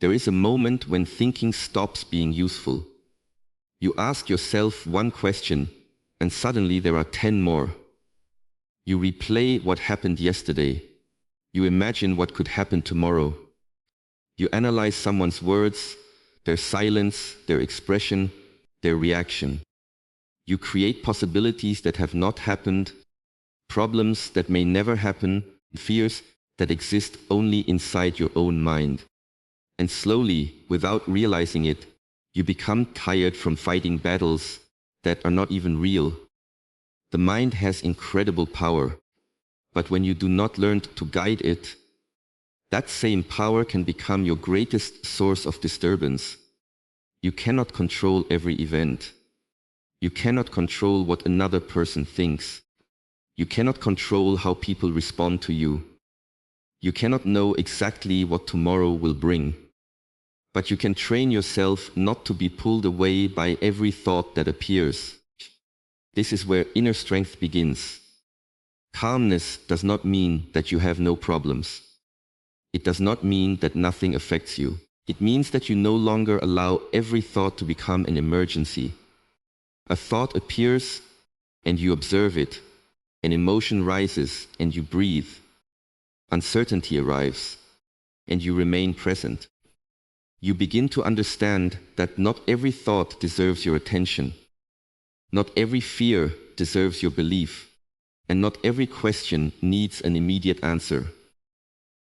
There is a moment when thinking stops being useful. You ask yourself one question, and suddenly there are 10 more. You replay what happened yesterday. You imagine what could happen tomorrow. You analyze someone's words, their silence, their expression, their reaction. You create possibilities that have not happened, problems that may never happen, fears that exist only inside your own mind. And slowly, without realizing it, you become tired from fighting battles that are not even real. The mind has incredible power, but when you do not learn to guide it, that same power can become your greatest source of disturbance. You cannot control every event. You cannot control what another person thinks. You cannot control how people respond to you. You cannot know exactly what tomorrow will bring. But you can train yourself not to be pulled away by every thought that appears. This is where inner strength begins. Calmness does not mean that you have no problems. It does not mean that nothing affects you. It means that you no longer allow every thought to become an emergency. A thought appears and you observe it. An emotion rises and you breathe. Uncertainty arrives and you remain present. You begin to understand that not every thought deserves your attention. Not every fear deserves your belief. And not every question needs an immediate answer.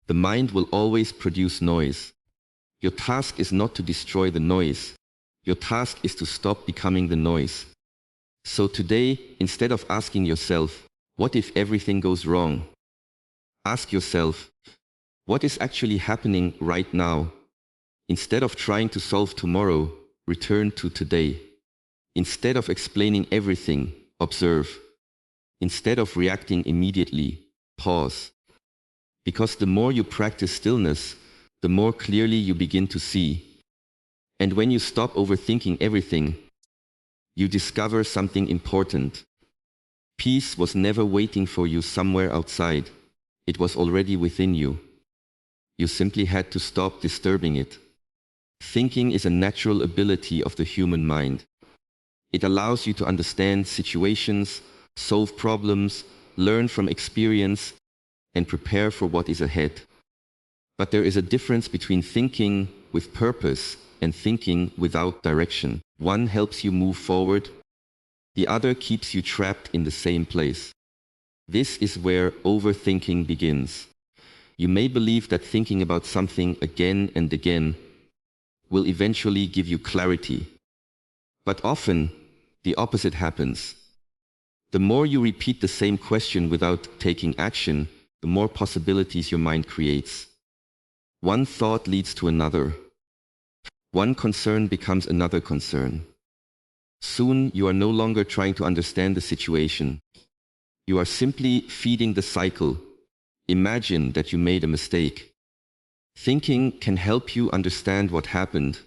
The mind will always produce noise. Your task is not to destroy the noise. Your task is to stop becoming the noise. So today, instead of asking yourself, what if everything goes wrong? Ask yourself, what is actually happening right now? Instead of trying to solve tomorrow, return to today. Instead of explaining everything, observe. Instead of reacting immediately, pause. Because the more you practice stillness, the more clearly you begin to see. And when you stop overthinking everything, you discover something important. Peace was never waiting for you somewhere outside. It was already within you. You simply had to stop disturbing it. Thinking is a natural ability of the human mind. It allows you to understand situations, solve problems, learn from experience, and prepare for what is ahead. But there is a difference between thinking with purpose and thinking without direction. One helps you move forward, the other keeps you trapped in the same place. This is where overthinking begins. You may believe that thinking about something again and again will eventually give you clarity. But often, the opposite happens. The more you repeat the same question without taking action, the more possibilities your mind creates. One thought leads to another. One concern becomes another concern. Soon, you are no longer trying to understand the situation. You are simply feeding the cycle. Imagine that you made a mistake. Thinking can help you understand what happened,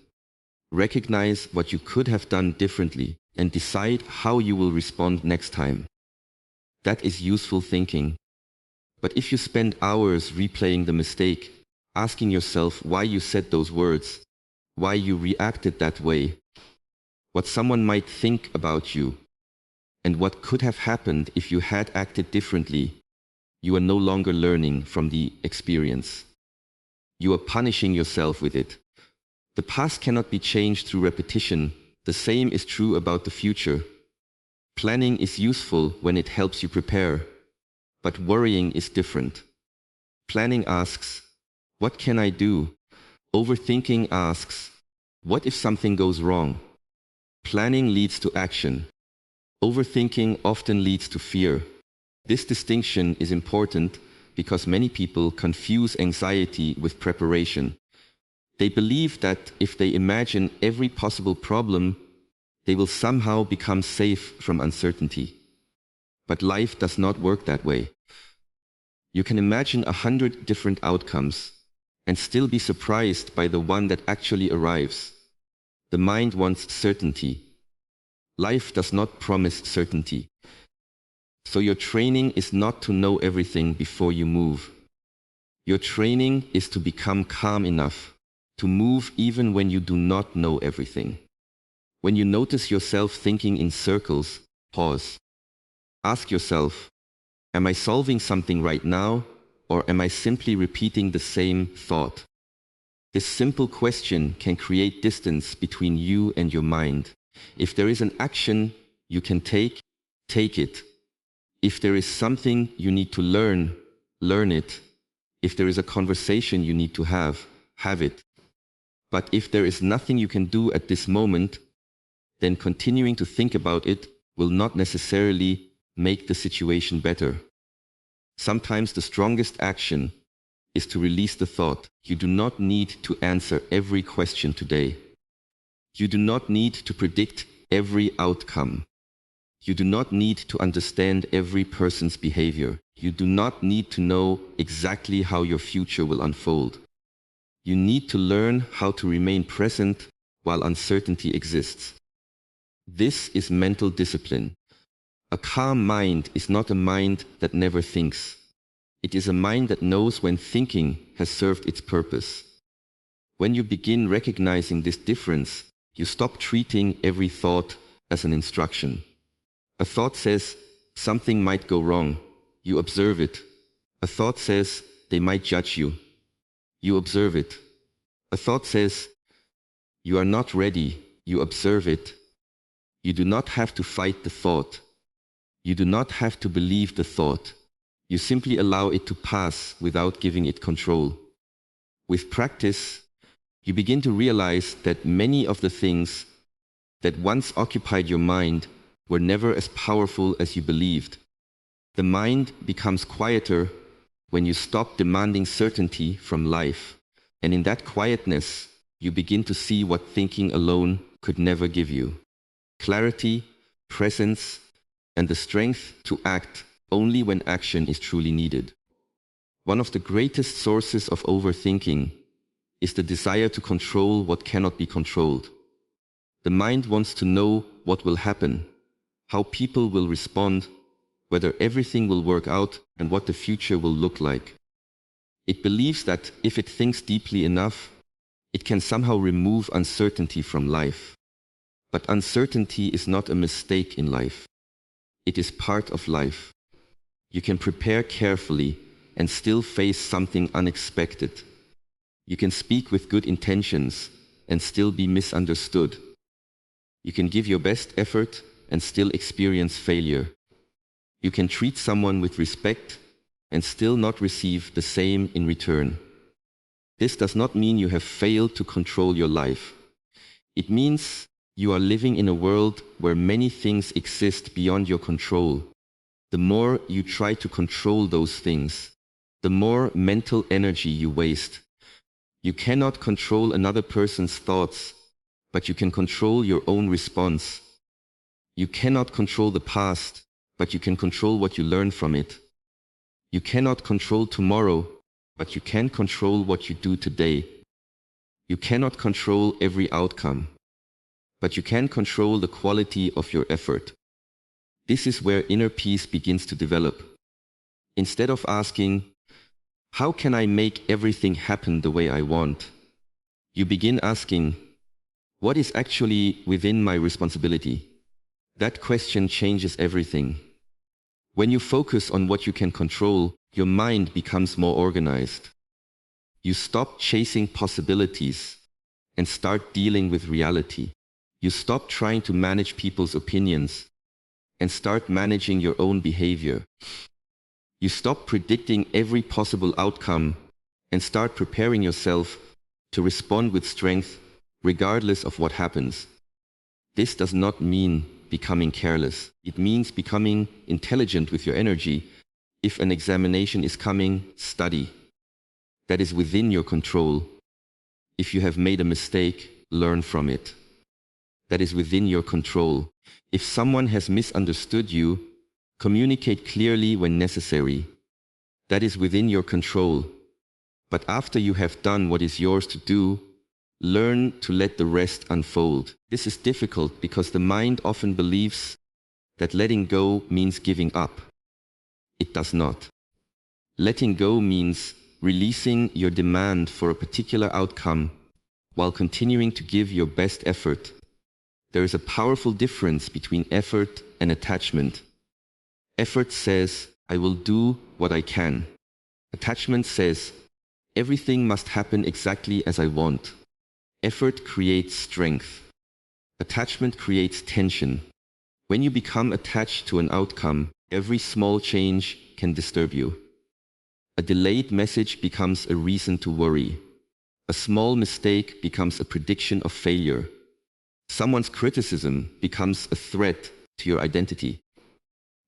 recognize what you could have done differently, and decide how you will respond next time. That is useful thinking. But if you spend hours replaying the mistake, asking yourself why you said those words, why you reacted that way, what someone might think about you, and what could have happened if you had acted differently, you are no longer learning from the experience. You are punishing yourself with it. The past cannot be changed through repetition. The same is true about the future. Planning is useful when it helps you prepare, but worrying is different. Planning asks, what can I do? Overthinking asks, what if something goes wrong? Planning leads to action. Overthinking often leads to fear. This distinction is important because many people confuse anxiety with preparation. They believe that if they imagine every possible problem, they will somehow become safe from uncertainty. But life does not work that way. You can imagine 100 different outcomes and still be surprised by the one that actually arrives. The mind wants certainty. Life does not promise certainty. So your training is not to know everything before you move. Your training is to become calm enough to move even when you do not know everything. When you notice yourself thinking in circles, pause. Ask yourself, am I solving something right now, or am I simply repeating the same thought? This simple question can create distance between you and your mind. If there is an action you can take, take it. If there is something you need to learn, learn it. If there is a conversation you need to have it. But if there is nothing you can do at this moment, then continuing to think about it will not necessarily make the situation better. Sometimes the strongest action is to release the thought. You do not need to answer every question today. You do not need to predict every outcome. You do not need to understand every person's behavior. You do not need to know exactly how your future will unfold. You need to learn how to remain present while uncertainty exists. This is mental discipline. A calm mind is not a mind that never thinks. It is a mind that knows when thinking has served its purpose. When you begin recognizing this difference, you stop treating every thought as an instruction. A thought says, something might go wrong. You observe it. A thought says, they might judge you. You observe it. A thought says, you are not ready. You observe it. You do not have to fight the thought. You do not have to believe the thought. You simply allow it to pass without giving it control. With practice, you begin to realize that many of the things that once occupied your mind were never as powerful as you believed. The mind becomes quieter when you stop demanding certainty from life. And in that quietness, you begin to see what thinking alone could never give you. Clarity, presence, and the strength to act only when action is truly needed. One of the greatest sources of overthinking is the desire to control what cannot be controlled. The mind wants to know what will happen, how people will respond, whether everything will work out, and what the future will look like. It believes that if it thinks deeply enough, it can somehow remove uncertainty from life. But uncertainty is not a mistake in life. It is part of life. You can prepare carefully and still face something unexpected. You can speak with good intentions and still be misunderstood. You can give your best effort and still experience failure. You can treat someone with respect and still not receive the same in return. This does not mean you have failed to control your life. It means you are living in a world where many things exist beyond your control. The more you try to control those things, the more mental energy you waste. You cannot control another person's thoughts, but you can control your own response. You cannot control the past, but you can control what you learn from it. You cannot control tomorrow, but you can control what you do today. You cannot control every outcome, but you can control the quality of your effort. This is where inner peace begins to develop. Instead of asking, how can I make everything happen the way I want? You begin asking, what is actually within my responsibility? That question changes everything. When you focus on what you can control, your mind becomes more organized. You stop chasing possibilities and start dealing with reality. You stop trying to manage people's opinions and start managing your own behavior. You stop predicting every possible outcome and start preparing yourself to respond with strength regardless of what happens. This does not mean becoming careless. It means becoming intelligent with your energy. If an examination is coming, study. That is within your control. If you have made a mistake, learn from it. That is within your control. If someone has misunderstood you, communicate clearly when necessary. That is within your control. But after you have done what is yours to do, learn to let the rest unfold. This is difficult because the mind often believes that letting go means giving up. It does not. Letting go means releasing your demand for a particular outcome while continuing to give your best effort. There is a powerful difference between effort and attachment. Effort says, I will do what I can. Attachment says, everything must happen exactly as I want. Effort creates strength. Attachment creates tension. When you become attached to an outcome, every small change can disturb you. A delayed message becomes a reason to worry. A small mistake becomes a prediction of failure. Someone's criticism becomes a threat to your identity.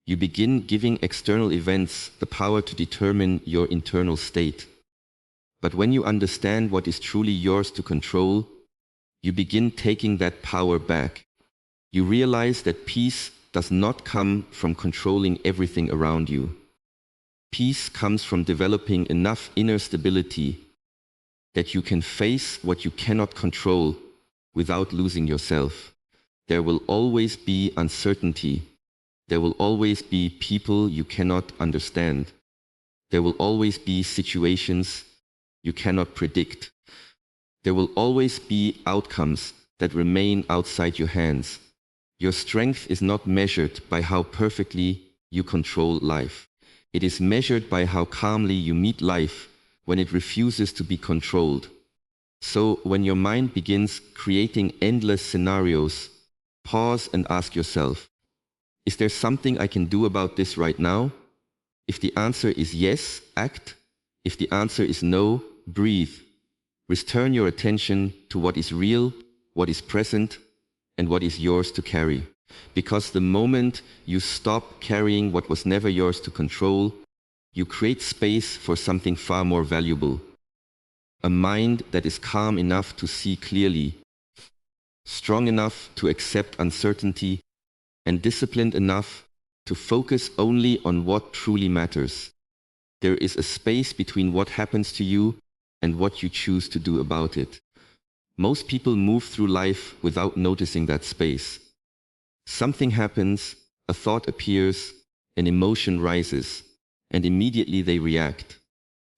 You begin giving external events the power to determine your internal state. But when you understand what is truly yours to control, you begin taking that power back. You realize that peace does not come from controlling everything around you. Peace comes from developing enough inner stability that you can face what you cannot control without losing yourself. There will always be uncertainty. There will always be people you cannot understand. There will always be situations you cannot predict. There will always be outcomes that remain outside your hands. Your strength is not measured by how perfectly you control life. It is measured by how calmly you meet life when it refuses to be controlled. So when your mind begins creating endless scenarios, pause and ask yourself, is there something I can do about this right now? If the answer is yes, act. If the answer is no, breathe. Return your attention to what is real, what is present, and what is yours to carry. Because the moment you stop carrying what was never yours to control, you create space for something far more valuable. A mind that is calm enough to see clearly, strong enough to accept uncertainty, and disciplined enough to focus only on what truly matters. There is a space between what happens to you and what you choose to do about it. Most people move through life without noticing that space. Something happens, a thought appears, an emotion rises, and immediately they react.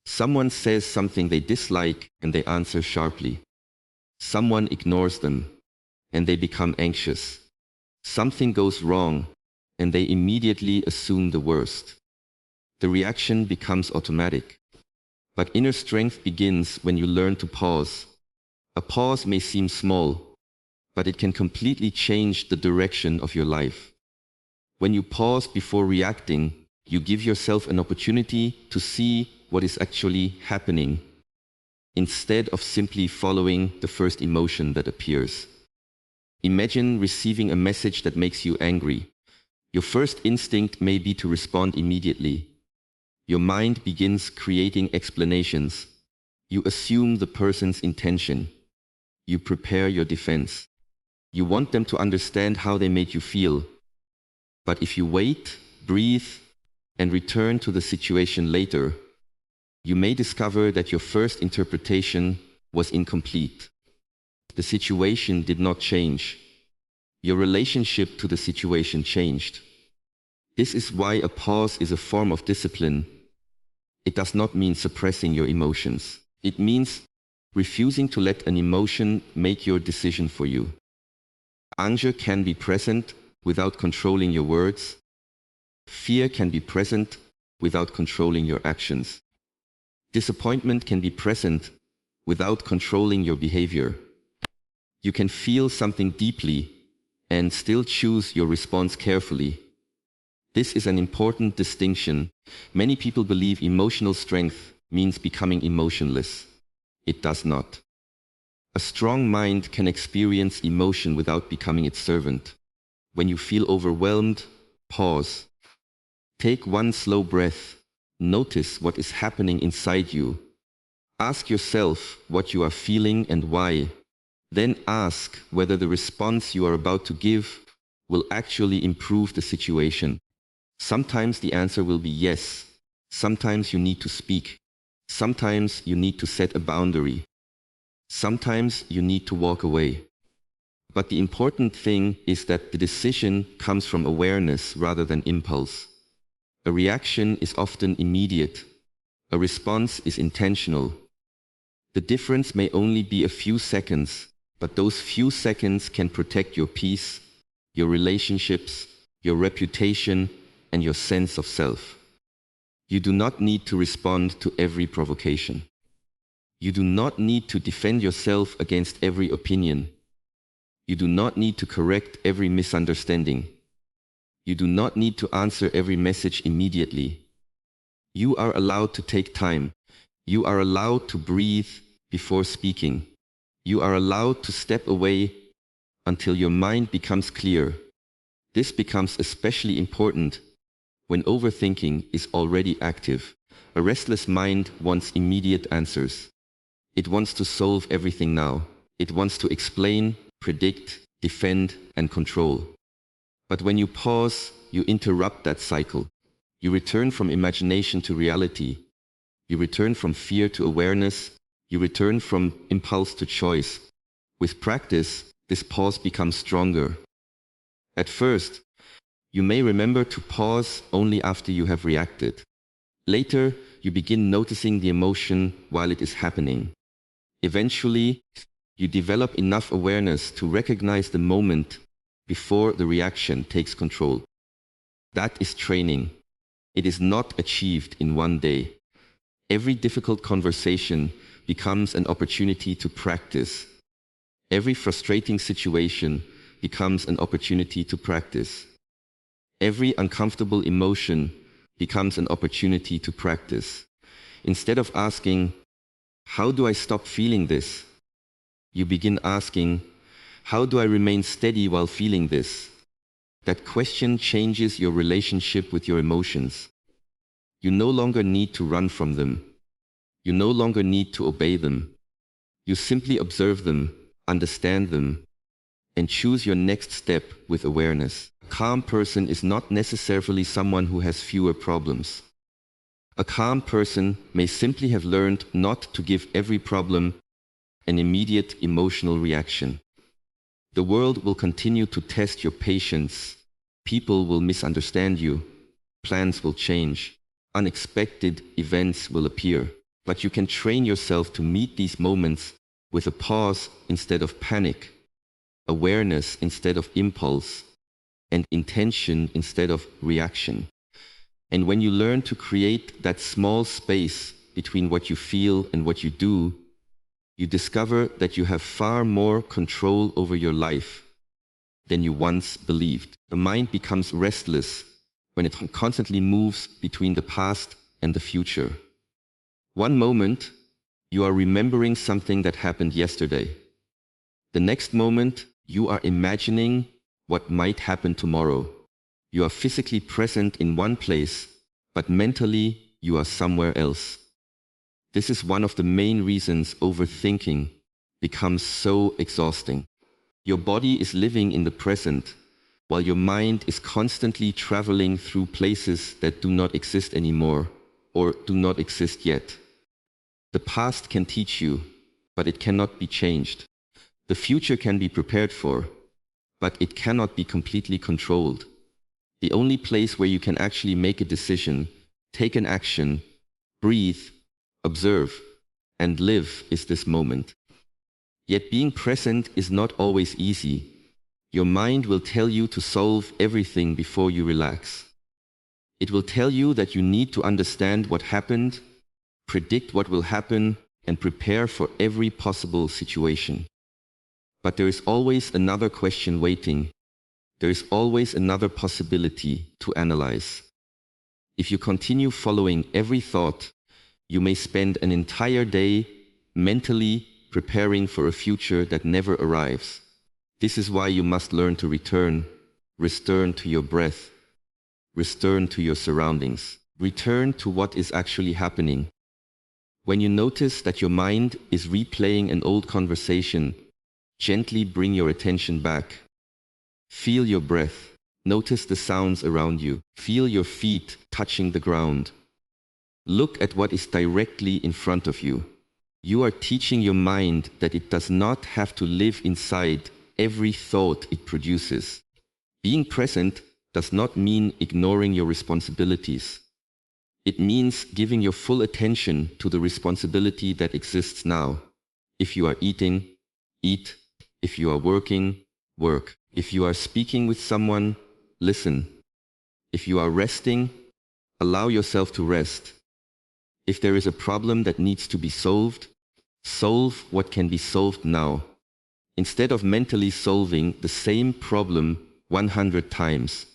Someone says something they dislike and they answer sharply. Someone ignores them and they become anxious. Something goes wrong and they immediately assume the worst. The reaction becomes automatic. But inner strength begins when you learn to pause. A pause may seem small, but it can completely change the direction of your life. When you pause before reacting, you give yourself an opportunity to see what is actually happening, instead of simply following the first emotion that appears. Imagine receiving a message that makes you angry. Your first instinct may be to respond immediately. Your mind begins creating explanations. You assume the person's intention. You prepare your defense. You want them to understand how they made you feel. But if you wait, breathe, and return to the situation later, you may discover that your first interpretation was incomplete. The situation did not change. Your relationship to the situation changed. This is why a pause is a form of discipline. It does not mean suppressing your emotions. It means refusing to let an emotion make your decision for you. Anger can be present without controlling your words. Fear can be present without controlling your actions. Disappointment can be present without controlling your behavior. You can feel something deeply and still choose your response carefully. This is an important distinction. Many people believe emotional strength means becoming emotionless. It does not. A strong mind can experience emotion without becoming its servant. When you feel overwhelmed, pause. Take one slow breath. Notice what is happening inside you. Ask yourself what you are feeling and why. Then ask whether the response you are about to give will actually improve the situation. Sometimes the answer will be yes. Sometimes you need to speak. Sometimes you need to set a boundary. Sometimes you need to walk away. But the important thing is that the decision comes from awareness rather than impulse. A reaction is often immediate. A response is intentional. The difference may only be a few seconds, but those few seconds can protect your peace, your relationships, your reputation, and your sense of self. You do not need to respond to every provocation. You do not need to defend yourself against every opinion. You do not need to correct every misunderstanding. You do not need to answer every message immediately. You are allowed to take time. You are allowed to breathe before speaking. You are allowed to step away until your mind becomes clear. This becomes especially important when overthinking is already active. A restless mind wants immediate answers. It wants to solve everything now. It wants to explain, predict, defend, and control. But when you pause, you interrupt that cycle. You return from imagination to reality. You return from fear to awareness. You return from impulse to choice. With practice, this pause becomes stronger. At first, you may remember to pause only after you have reacted. Later, you begin noticing the emotion while it is happening. Eventually, you develop enough awareness to recognize the moment before the reaction takes control. That is training. It is not achieved in one day. Every difficult conversation becomes an opportunity to practice. Every frustrating situation becomes an opportunity to practice. Every uncomfortable emotion becomes an opportunity to practice. Instead of asking, "How do I stop feeling this?" you begin asking, "How do I remain steady while feeling this?" That question changes your relationship with your emotions. You no longer need to run from them. You no longer need to obey them. You simply observe them, understand them, and choose your next step with awareness. A calm person is not necessarily someone who has fewer problems. A calm person may simply have learned not to give every problem an immediate emotional reaction. The world will continue to test your patience. People will misunderstand you. Plans will change. Unexpected events will appear. But you can train yourself to meet these moments with a pause instead of panic, awareness instead of impulse, and intention instead of reaction. And when you learn to create that small space between what you feel and what you do, you discover that you have far more control over your life than you once believed. The mind becomes restless when it constantly moves between the past and the future. One moment, you are remembering something that happened yesterday. The next moment, you are imagining what might happen tomorrow. You are physically present in one place, but mentally you are somewhere else. This is one of the main reasons overthinking becomes so exhausting. Your body is living in the present, while your mind is constantly traveling through places that do not exist anymore or do not exist yet. The past can teach you, but it cannot be changed. The future can be prepared for, but it cannot be completely controlled. The only place where you can actually make a decision, take an action, breathe, observe, and live is this moment. Yet being present is not always easy. Your mind will tell you to solve everything before you relax. It will tell you that you need to understand what happened, predict what will happen, and prepare for every possible situation. But there is always another question waiting. There is always another possibility to analyze. If you continue following every thought, you may spend an entire day mentally preparing for a future that never arrives. This is why you must learn to return to your breath, return to your surroundings, return to what is actually happening. When you notice that your mind is replaying an old conversation, gently bring your attention back. Feel your breath. Notice the sounds around you. Feel your feet touching the ground. Look at what is directly in front of you. You are teaching your mind that it does not have to live inside every thought it produces. Being present does not mean ignoring your responsibilities. It means giving your full attention to the responsibility that exists now. If you are eating, eat. If you are working, work. If you are speaking with someone, listen. If you are resting, allow yourself to rest. If there is a problem that needs to be solved, solve what can be solved now, instead of mentally solving the same problem 100 times.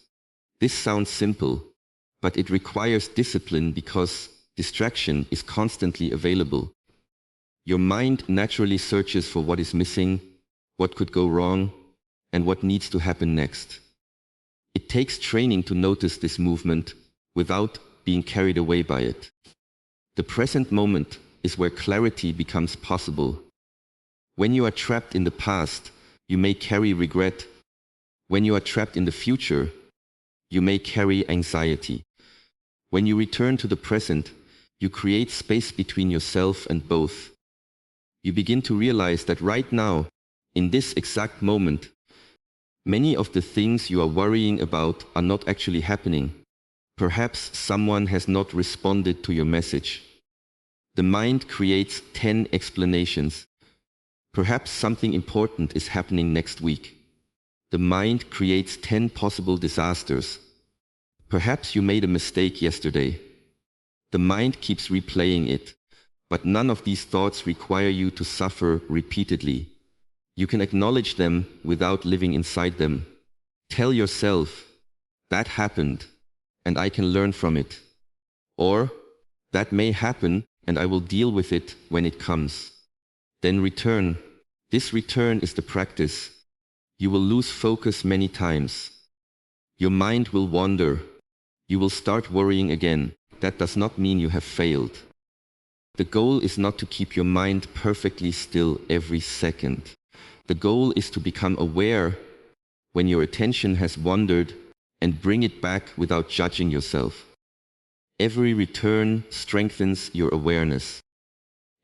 This sounds simple, but it requires discipline because distraction is constantly available. Your mind naturally searches for what is missing, what could go wrong, and what needs to happen next. It takes training to notice this movement without being carried away by it. The present moment is where clarity becomes possible. When you are trapped in the past, you may carry regret. When you are trapped in the future, you may carry anxiety. When you return to the present, you create space between yourself and both. You begin to realize that right now, in this exact moment, many of the things you are worrying about are not actually happening. Perhaps someone has not responded to your message. The mind creates 10 explanations. Perhaps something important is happening next week. The mind creates 10 possible disasters. Perhaps you made a mistake yesterday. The mind keeps replaying it, but none of these thoughts require you to suffer repeatedly. You can acknowledge them without living inside them. Tell yourself, that happened, and I can learn from it. Or, that may happen, and I will deal with it when it comes. Then return. This return is the practice. You will lose focus many times. Your mind will wander. You will start worrying again. That does not mean you have failed. The goal is not to keep your mind perfectly still every second. The goal is to become aware when your attention has wandered and bring it back without judging yourself. Every return strengthens your awareness.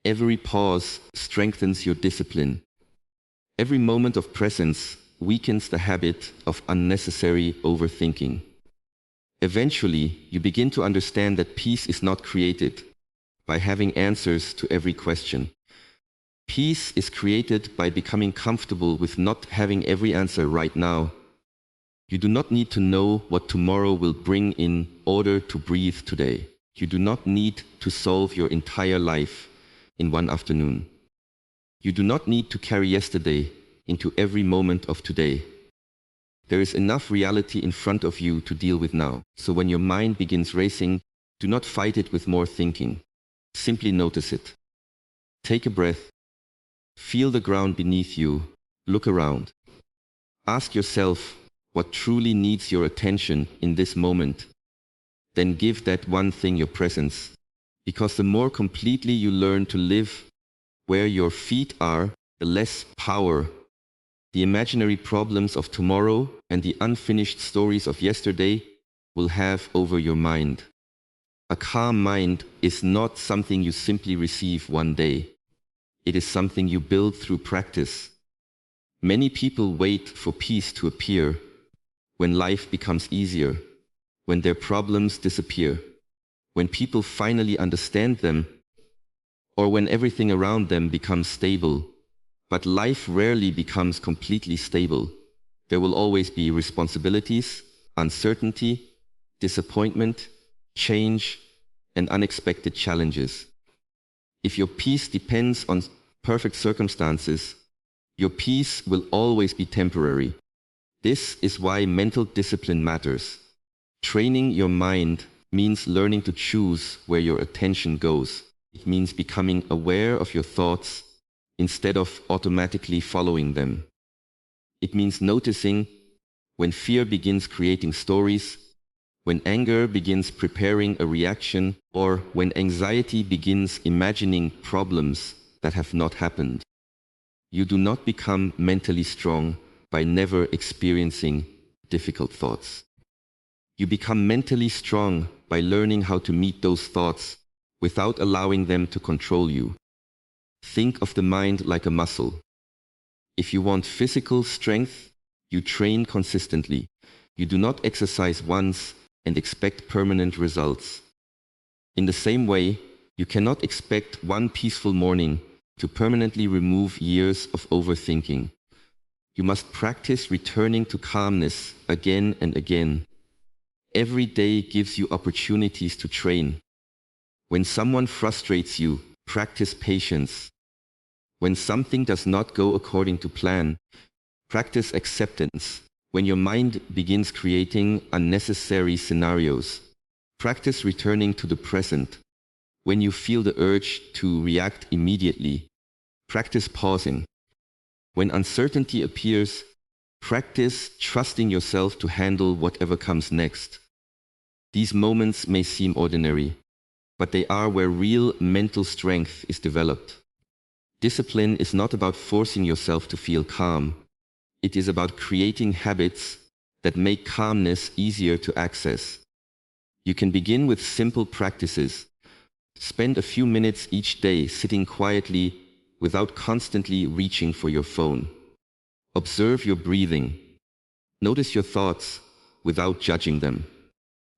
Every pause strengthens your discipline. Every moment of presence weakens the habit of unnecessary overthinking. Eventually, you begin to understand that peace is not created by having answers to every question. Peace is created by becoming comfortable with not having every answer right now. You do not need to know what tomorrow will bring in order to breathe today. You do not need to solve your entire life in one afternoon. You do not need to carry yesterday into every moment of today. There is enough reality in front of you to deal with now. So when your mind begins racing, do not fight it with more thinking. Simply notice it. Take a breath. Feel the ground beneath you. Look around. Ask yourself what truly needs your attention in this moment. Then give that one thing your presence. Because the more completely you learn to live where your feet are, the less power the imaginary problems of tomorrow and the unfinished stories of yesterday will have over your mind. A calm mind is not something you simply receive one day. It is something you build through practice. Many people wait for peace to appear when life becomes easier, when their problems disappear, when people finally understand them, or when everything around them becomes stable. But life rarely becomes completely stable. There will always be responsibilities, uncertainty, disappointment, change, and unexpected challenges. If your peace depends on perfect circumstances, your peace will always be temporary. This is why mental discipline matters. Training your mind means learning to choose where your attention goes. It means becoming aware of your thoughts instead of automatically following them. It means noticing when fear begins creating stories, when anger begins preparing a reaction, or when anxiety begins imagining problems that have not happened. You do not become mentally strong by never experiencing difficult thoughts. You become mentally strong by learning how to meet those thoughts without allowing them to control you. Think of the mind like a muscle. If you want physical strength, you train consistently. You do not exercise once and expect permanent results. In the same way, you cannot expect one peaceful morning to permanently remove years of overthinking. You must practice returning to calmness again and again. Every day gives you opportunities to train. When someone frustrates you, practice patience. When something does not go according to plan, practice acceptance. When your mind begins creating unnecessary scenarios, practice returning to the present. When you feel the urge to react immediately, practice pausing. When uncertainty appears, practice trusting yourself to handle whatever comes next. These moments may seem ordinary, but they are where real mental strength is developed. Discipline is not about forcing yourself to feel calm. It is about creating habits that make calmness easier to access. You can begin with simple practices. Spend a few minutes each day sitting quietly without constantly reaching for your phone. Observe your breathing. Notice your thoughts without judging them.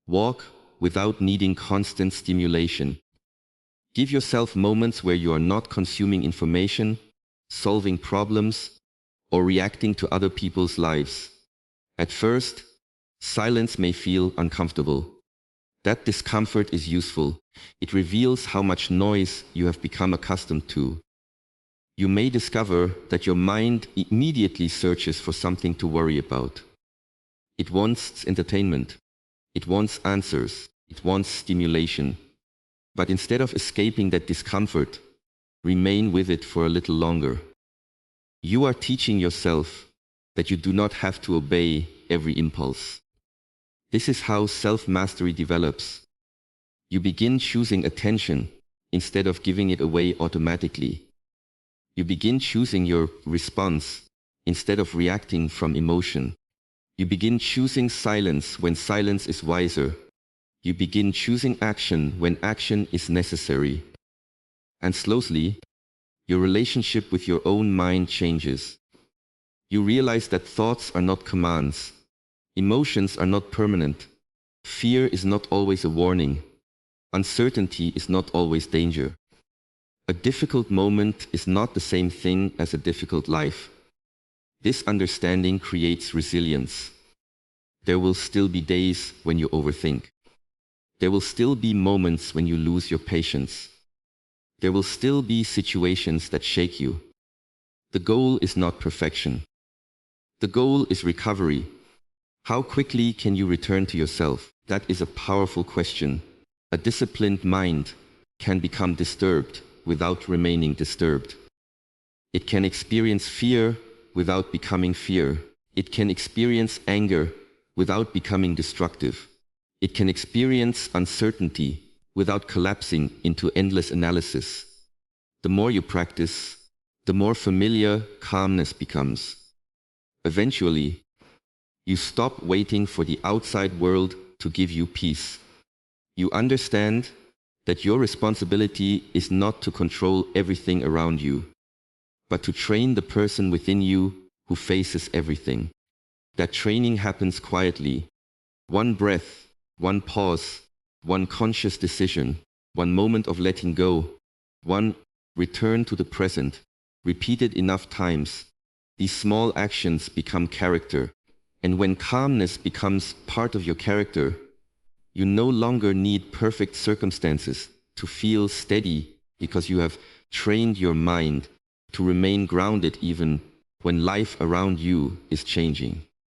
Walk without needing constant stimulation. Give yourself moments where you are not consuming information, solving problems, or reacting to other people's lives. At first, silence may feel uncomfortable. That discomfort is useful. It reveals how much noise you have become accustomed to. You may discover that your mind immediately searches for something to worry about. It wants entertainment. It wants answers. It wants stimulation. But instead of escaping that discomfort, remain with it for a little longer. You are teaching yourself that you do not have to obey every impulse. This is how self-mastery develops. You begin choosing attention instead of giving it away automatically. You begin choosing your response instead of reacting from emotion. You begin choosing silence when silence is wiser. You begin choosing action when action is necessary. And slowly, your relationship with your own mind changes. You realize that thoughts are not commands. Emotions are not permanent. Fear is not always a warning. Uncertainty is not always danger. A difficult moment is not the same thing as a difficult life. This understanding creates resilience. There will still be days when you overthink. There will still be moments when you lose your patience. There will still be situations that shake you. The goal is not perfection. The goal is recovery. How quickly can you return to yourself? That is a powerful question. A disciplined mind can become disturbed without remaining disturbed. It can experience fear without becoming fear. It can experience anger without becoming destructive. It can experience uncertainty without collapsing into endless analysis. The more you practice, the more familiar calmness becomes. Eventually, you stop waiting for the outside world to give you peace. You understand that your responsibility is not to control everything around you, but to train the person within you who faces everything. That training happens quietly. One breath, one pause, one conscious decision, one moment of letting go, one return to the present, repeated enough times. These small actions become character. And when calmness becomes part of your character, you no longer need perfect circumstances to feel steady because you have trained your mind to remain grounded even when life around you is changing.